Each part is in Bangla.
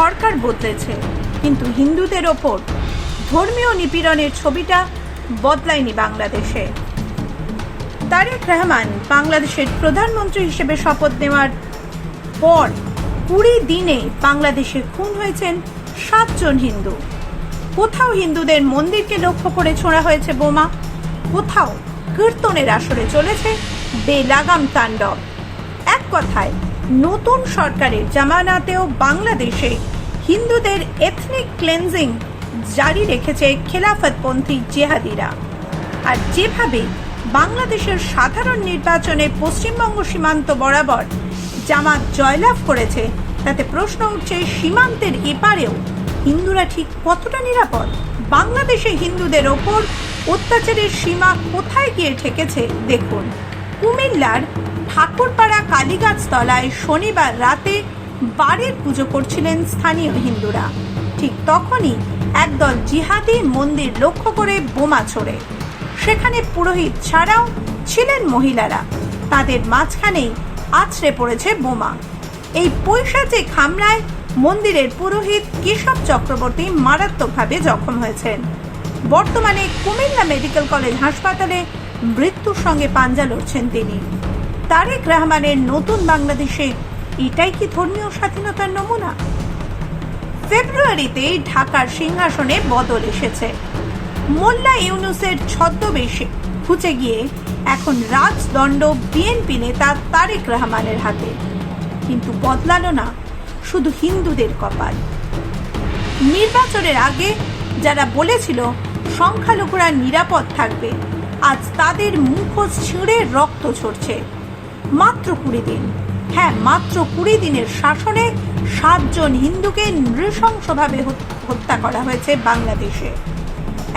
সরকার বদলেছে, কিন্তু হিন্দুদের ওপর ধর্মীয় নিপীড়নের ছবিটা বদলায়নি বাংলাদেশে। তারেক রহমান বাংলাদেশের প্রধানমন্ত্রী হিসেবে শপথ নেওয়ার পর 20 দিনে বাংলাদেশে খুন হয়েছেন 7 জন হিন্দু। কোথাও হিন্দুদের মন্দিরকে লক্ষ্য করে ছোঁড়া হয়েছে বোমা, কোথাও কীর্তনের আসরে চলেছে বেলাগাম তাণ্ডব। এক কথায়, নতুন সরকারের জামানাতেও বাংলাদেশে হিন্দুদের এথনিক ক্লেনজিং জারি রেখেছে খেলাফতপন্থী জেহাদিরা। আর যেভাবে বাংলাদেশের সাধারণ নির্বাচনে পশ্চিমবঙ্গ সীমান্ত বরাবর জামাত জয়লাভ করেছে, তাতে প্রশ্ন উঠছে সীমান্তের এপারেও হিন্দুরা ঠিক কতটা নিরাপদ? বাংলাদেশে হিন্দুদের ওপর অত্যাচারের সীমা কোথায় গিয়ে ঠেকেছে দেখুন। কুমিল্লার ঠাকুরপাড়া কালীগাছতলায় শনিবার রাতে বাড়ির পুজো করছিলেন স্থানীয় হিন্দুরা। ঠিক তখনই একদল জিহাদি মন্দির লক্ষ্য করে বোমা ছোড়ে। সেখানে পুরোহিত ছাড়াও ছিলেন মহিলারা, তাদের মাঝখানেই আছড়ে পড়েছে বোমা। এই পৈশাচিক হামলায় মন্দিরের পুরোহিত কেশব চক্রবর্তী মারাত্মকভাবে জখম হয়েছেন। বর্তমানে কুমিল্লা মেডিকেল কলেজ হাসপাতালে মৃত্যুর সঙ্গে পাঞ্জা লড়ছেন তিনি। তারেক রহমানের নতুন বাংলাদেশে এটাই কি ধর্মীয় স্বাধীনতার নমুনা? ফেব্রুয়ারিতে ঢাকার সিংহাসনে বদল এসেছে। মোল্লা ইউনুসের ছদ্মবেশে খুঁজে গিয়ে এখন রাজদণ্ড বিএনপি নেতা তারেক রহমানের হাতে। কিন্তু বদলালো না শুধু হিন্দুদের কপাল। নির্বাচনের আগে যারা বলেছিল সংখ্যালঘুরা নিরাপদ থাকবে, আজ তাদের মুখোশ ছিঁড়ে রক্ত ঝরছে। মাত্র 20 দিন, হ্যাঁ মাত্র 20 দিনের শাসনে 7 জন হিন্দুকে নৃশংসভাবে হত্যা করা হয়েছে বাংলাদেশে।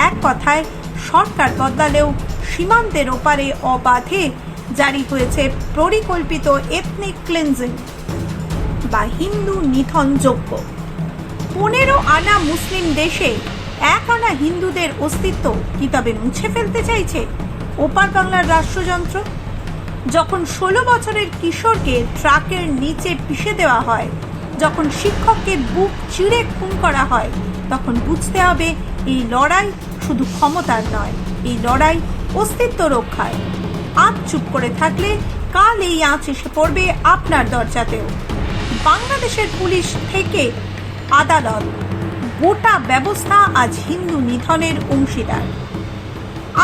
এক কথায়, সরকার বদলালেও সীমান্তের ওপারে অবাধে জারি হয়েছে পরিকল্পিত এথনিক ক্লিনজিং বা হিন্দু নিধন যজ্ঞ। 15 আনা মুসলিম দেশে 1 আনা হিন্দুদের অস্তিত্ব কি তবে মুছে ফেলতে চাইছে ওপার বাংলার রাষ্ট্রযন্ত্র? যখন 16 বছরের কিশোরকে ট্রাকের নিচে পিষে দেওয়া হয়, যখন শিক্ষককে বুক চিড়ে খুন করা হয়, তখন বুঝতে হবে এই লড়াই শুধু ক্ষমতার নয়, এই লড়াই অস্তিত্ব রক্ষার। আজ চুপ করে থাকলে কাল এই আঁচ এসে পড়বে আপনার দরজাতেও। বাংলাদেশের পুলিশ থেকে আদালত, গোটা ব্যবস্থা আজ হিন্দু নিধনের অংশীদার।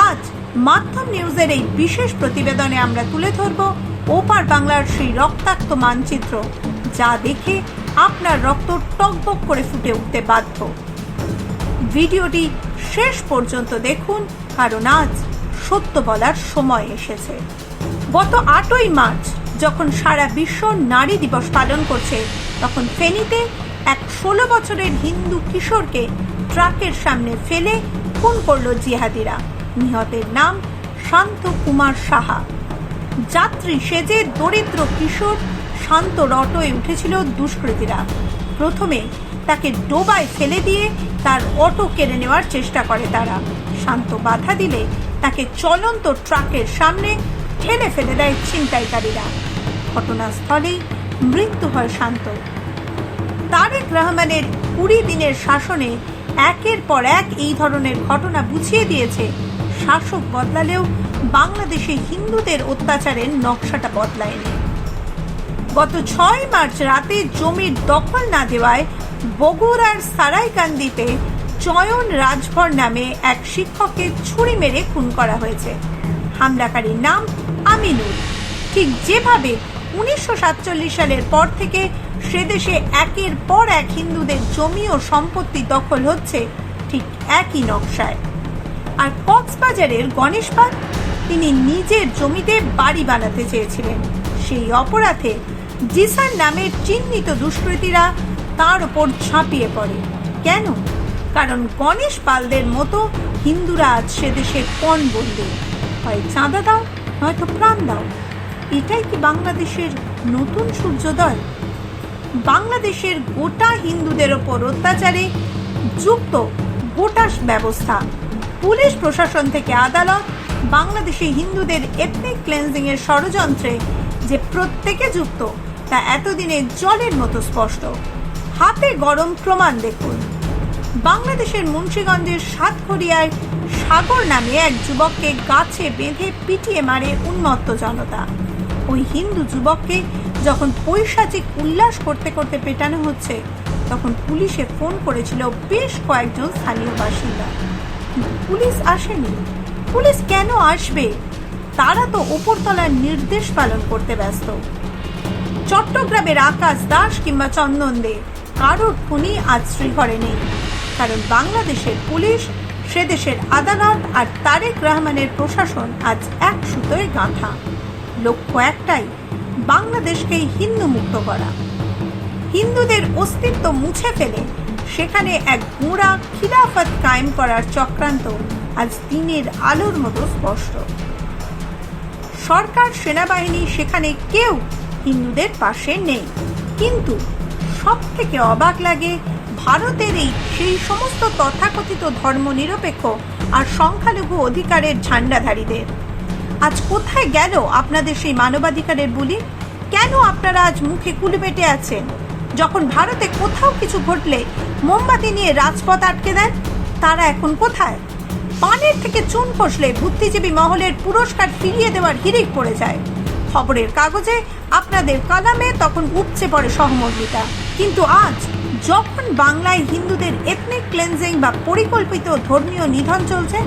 আজ মাধ্যম নিউজের এই বিশেষ প্রতিবেদনে আমরা তুলে ধরব ওপার বাংলার সেই রক্তাক্ত মানচিত্র, যা দেখে আপনার রক্ত টকবক করে ফুটে উঠতে বাধ্য। ভিডিওটি শেষ পর্যন্ত দেখুন, কারণ আজ সত্য বলার সময় এসেছে। গত 8ই মার্চ যখন সারা বিশ্ব নারী দিবস পালন করছে, তখন ফেনীতে এক 16 বছরের হিন্দু কিশোরকে ট্রাকের সামনে ফেলে খুন করল জিহাদিরা। নিহতের নাম শান্ত কুমার সাহা। যাত্রী সেজে দরিদ্র কিশোর শান্তর অটোয় উঠেছিল দুষ্কৃতীরা। প্রথমে তাকে ডোবায় ফেলে দিয়ে তার অটো কেড়ে নেওয়ার চেষ্টা করে তারা। শান্ত বাধা দিলে তাকে চলন্ত ট্রাকের সামনে ঠেলে ফেলে দেয় ছিনতাইকারীরা। ঘটনাস্থলেই মৃত্যু হয় শান্ত। তারেক রহমানের 20 দিনের শাসনে একের পর এক এই ধরনের ঘটনা বুঝিয়ে দিয়েছে, শাসক বদলালেও বাংলাদেশে হিন্দুদের অত্যাচারের নকশাটা বদলায়নি। গত 6 মার্চ রাতে জমির দখল না দেওয়ায় বগুড়ার সারাইকান্দিতে চয়ন রাজভর নামে এক শিক্ষককে ছুরি মেরে খুন করা হয়েছে। হামলাকারীর নাম আমিনুল। ঠিক যেভাবে 1947 সালের পর থেকে সেদেশে একের পর এক হিন্দুদের জমি ও সম্পত্তি দখল হচ্ছে, ঠিক একই নকশায়। আর কক্সবাজারের গণেশ পাল, তিনি নিজের জমিতে বাড়ি বানাতে চেয়েছিলেন। সেই অপরাধে জিসান নামের চিহ্নিত দুষ্কৃতীরা তার ওপর ঝাঁপিয়ে পড়ে। কেন? কারণ গণেশ পালদের মতো হিন্দুরা আজ সেদেশে পণবন্দী। হয় চাঁদা দাও, নয়তো প্রাণ দাও। এটাই কি বাংলাদেশের নতুন সূর্যোদয়? বাংলাদেশের গোটা হিন্দুদের ওপর অত্যাচারে যুক্ত গোটা ব্যবস্থা, পুলিশ প্রশাসন থেকে আদালত, বাংলাদেশে হিন্দুদের এথনিক ক্লেন্সিং এর ষড়যন্ত্রে যে প্রত্যেকে যুক্ত, তা এতদিনে জলের মতো স্পষ্ট। হাতে গরম প্রমাণ দেখুন। বাংলাদেশের মুন্সিগঞ্জের সাতঘরিয়ায় সাগর নামে এক যুবককে গাছে বেঁধে পিটিয়ে মারে উন্মত্ত জনতা। ওই হিন্দু যুবককে যখন পৈশাচিক উল্লাস করতে করতে পেটানো হচ্ছে, তখন পুলিশে ফোন করেছিল বেশ কয়েকজন স্থানীয় বাসিন্দা। পুলিশ আসেনি। পুলিশ কেন আসবে? তারা তো উপরতলার নির্দেশ পালন করতে ব্যস্ত। চট্টগ্রামের আকাশ দাস কিংবা চন্দন দে কারোর ফোনই আজ শ্রীঘরে নেই, কারণ বাংলাদেশের পুলিশ, সে দেশের আদালত আর তারেক রহমানের প্রশাসন আজ এক সুতোয় গাঁথা। লক্ষ্য একটাই, বাংলাদেশকেই হিন্দু মুক্ত করা, হিন্দুদের অস্তিত্ব মুছে ফেলে সেখানে এক গোঁড়া খিলাফত কায়েম করার চক্রান্ত আজ দিনের আলোর মতো স্পষ্ট। সরকার, সেনাবাহিনী, সেখানে কেউ হিন্দুদের পাশে নেই। কিন্তু সব থেকে অবাক লাগে ভারতের সেই সমস্ত তথাকথিত ধর্মনিরপেক্ষ আর সংখ্যালঘু অধিকারের ঝান্ডাধারীদের। আজ কোথায় গেল আপনাদের সেই মানবাধিকারের বুলি? কেন আপনারা আজ মুখে কুল বেটে আছেন? যখন ভারতে কোথাও কিছু ঘটলে মোমবাতি নিয়ে রাজপথ আটকে দেন, তারা এখন কোথায়? পানের থেকে চুন খসলে বুদ্ধিজীবী মহলের পুরস্কার ফিরিয়ে দেওয়ার হিড়িক পড়ে যায়। খবরের কাগজে, আপনাদের কলামে তখন উপচে পড়ে সহমর্মিতা। কিন্তু আজ যখন বাংলায় হিন্দুদের এথনিক ক্লেন্সিং বা পরিকল্পিত ধর্মীয় নিধন চলছে,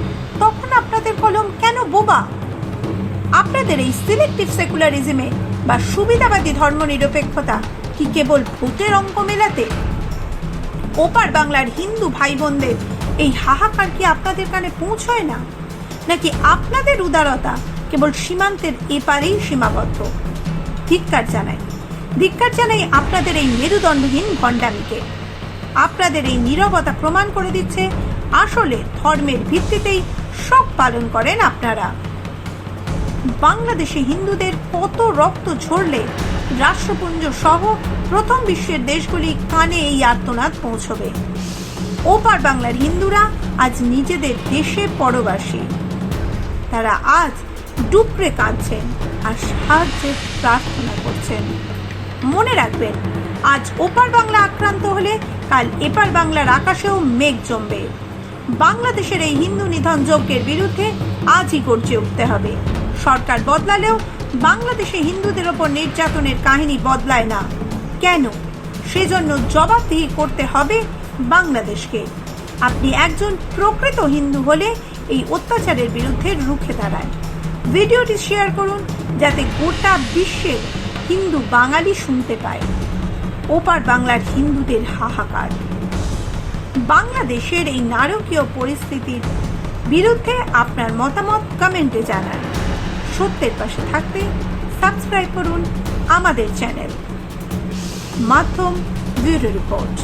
তখন আপনাদের কলম কেন বোবা? আপনাদের এই সিলেক্টিভ সেকুলারিজমে বা সুবিধাবাদী ধর্মনিরপেক্ষতা কি কেবল ভোটের অঙ্ক মেলাতে? ওপার বাংলার হিন্দু ভাই বোনদের এই হাহাকার কি আপনাদের কানে পৌঁছয় না? নাকি আপনাদের উদারতা কেবল সীমান্তের এপারেই সীমাবদ্ধ? ধিক্কার জানাই আপনাদের এই মেরুদণ্ডহীন ভণ্ডামিকে। আপনাদের এই নীরবতা প্রমাণ করে দিচ্ছে আসলে ধর্মের ভিত্তিতেই সব পালন করেন আপনারা। বাংলাদেশে হিন্দুদের কত রক্ত ঝরলে রাষ্ট্রপুঞ্জ সহ প্রথম বিশ্বের দেশগুলি কানে এই আর্তনাদ পৌঁছবে। ওপার বাংলার হিন্দুরা আজ নিজেদের দেশে পরবাসী। তারা আজ ডুকরে কাঁদছেন আর সাহায্যের প্রার্থনা করছেন। মনে রাখবেন, আজ ওপার বাংলা আক্রান্ত হলে কাল এপার বাংলার আকাশেও মেঘ জমবে। বাংলাদেশের এই হিন্দু নিধন যজ্ঞের বিরুদ্ধে আজই গর্জে উঠতে হবে। সরকার বদলালেও বাংলাদেশে হিন্দুদের ওপর নির্যাতনের কাহিনী বদলায় না। কেন? সেজন্য জবাবদিহি করতে হবে বাংলাদেশকে। আপনি একজন প্রকৃত হিন্দু হলে এই অত্যাচারের বিরুদ্ধে রুখে দাঁড়ায়। ভিডিওটি শেয়ার করুন যাতে গোটা বিশ্বের হিন্দু বাঙালি শুনতে পায় ওপার বাংলার হিন্দুদের হাহাকার। বাংলাদেশের এই নারকীয় পরিস্থিতির বিরুদ্ধে আপনার মতামত কমেন্টে জানান। সত্যের পাশে থাকতে সাবস্ক্রাইব করুন আমাদের চ্যানেল। মাধ্যম ব্যুরো রিপোর্ট।